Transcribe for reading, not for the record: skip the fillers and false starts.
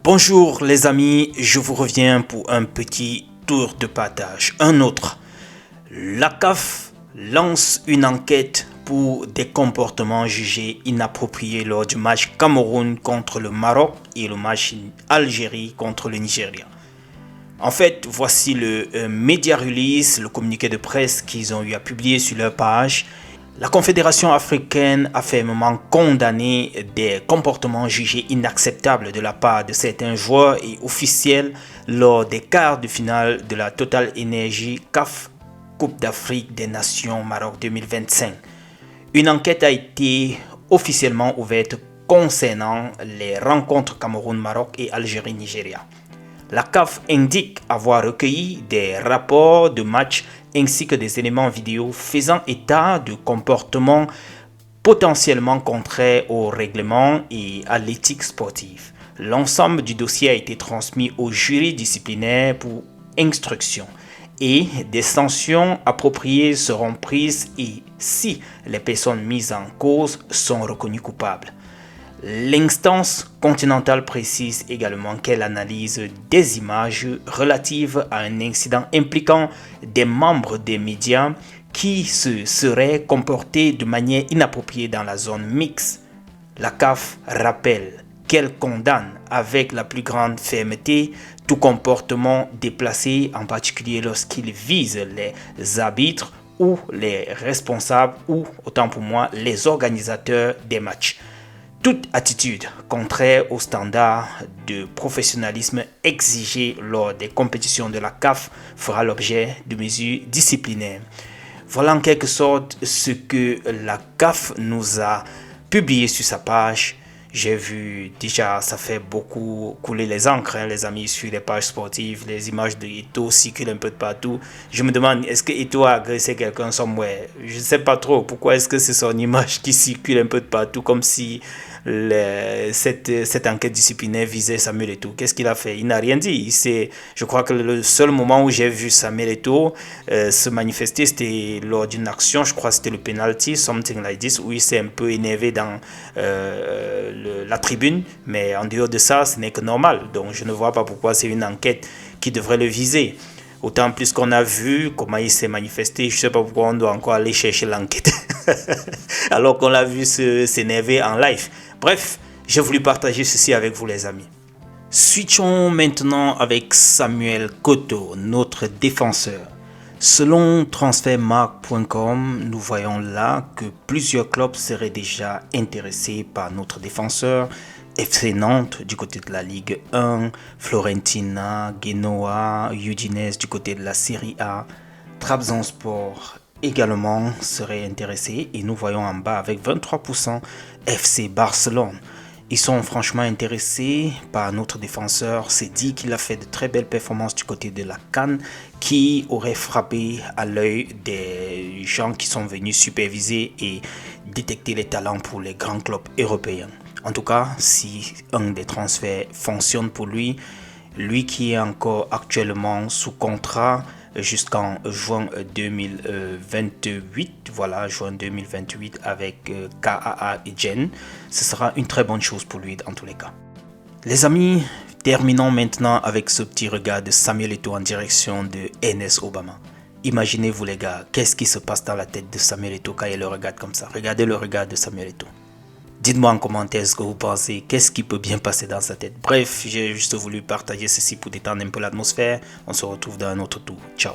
Bonjour les amis, je vous reviens pour un petit tour de partage. Un autre. La CAF lance une enquête pour des comportements jugés inappropriés lors du match Cameroun contre le Maroc et le match Algérie contre le Nigeria. En fait, voici le media release, le communiqué de presse qu'ils ont eu à publier sur leur page. La Confédération africaine a fermement condamné des comportements jugés inacceptables de la part de certains joueurs et officiels lors des quarts de finale de la Total Energy CAF Coupe d'Afrique des Nations Maroc 2025. Une enquête a été officiellement ouverte concernant les rencontres Cameroun-Maroc et Algérie-Nigeria. La CAF indique avoir recueilli des rapports de match ainsi que des éléments vidéo faisant état de comportements potentiellement contraires au règlement et à l'éthique sportive. L'ensemble du dossier a été transmis au jury disciplinaire pour instruction et des sanctions appropriées seront prises et si les personnes mises en cause sont reconnues coupables. L'instance continentale précise également qu'elle analyse des images relatives à un incident impliquant des membres des médias qui se seraient comportés de manière inappropriée dans la zone mixte. La CAF rappelle qu'elle condamne avec la plus grande fermeté tout comportement déplacé, en particulier lorsqu'il vise les arbitres ou les responsables ou, autant pour moi, les organisateurs des matchs. Toute attitude contraire aux standards de professionnalisme exigés lors des compétitions de la CAF fera l'objet de mesures disciplinaires. Voilà en quelque sorte ce que la CAF nous a publié sur sa page. J'ai vu déjà, ça fait beaucoup couler les encres, les amis, sur les pages sportives. Les images de Eto'o circulent un peu de partout. Je me demande, est-ce que Eto'o a agressé quelqu'un somewhere? Je ne sais pas trop. Pourquoi est-ce que c'est son image qui circule un peu de partout, comme si cette enquête disciplinaire visait Samuel Eto'o? Qu'est-ce qu'il a fait? Il n'a rien dit. Je crois que le seul moment où j'ai vu Samuel Eto'o se manifester, c'était lors d'une action, je crois que c'était le penalty, something like this, où il s'est un peu énervé dans la tribune, mais en dehors de ça, ce n'est que normal. Donc je ne vois pas pourquoi c'est une enquête qui devrait le viser. Autant plus qu'on a vu comment il s'est manifesté, je ne sais pas pourquoi on doit encore aller chercher l'enquête alors qu'on l'a vu s'énerver en live. Bref, j'ai voulu partager ceci avec vous les amis. Switchons maintenant avec Samuel Koto, notre défenseur. Selon transfermarkt.com, nous voyons là que plusieurs clubs seraient déjà intéressés par notre défenseur. FC Nantes du côté de la Ligue 1, Florentina, Genoa, Udinese du côté de la Serie A, Trabzonspor également serait intéressé et nous voyons en bas avec 23% FC Barcelone. Ils sont franchement intéressés par notre défenseur. C'est dit qu'il a fait de très belles performances du côté de la CAN qui aurait frappé à l'œil des gens qui sont venus superviser et détecter les talents pour les grands clubs européens. En tout cas, si un des transferts fonctionne pour lui, lui qui est encore actuellement sous contrat jusqu'en juin 2028, voilà, juin 2028 avec KAA et Gen, ce sera une très bonne chose pour lui en tous les cas. Les amis, terminons maintenant avec ce petit regard de Samuel Eto'o en direction de NS Obama. Imaginez-vous les gars, qu'est-ce qui se passe dans la tête de Samuel Eto'o quand il le regarde comme ça? Regardez le regard de Samuel Eto'o. Dites-moi en commentaire ce que vous pensez, qu'est-ce qui peut bien passer dans sa tête. Bref, j'ai juste voulu partager ceci pour détendre un peu l'atmosphère. On se retrouve dans un autre tour. Ciao.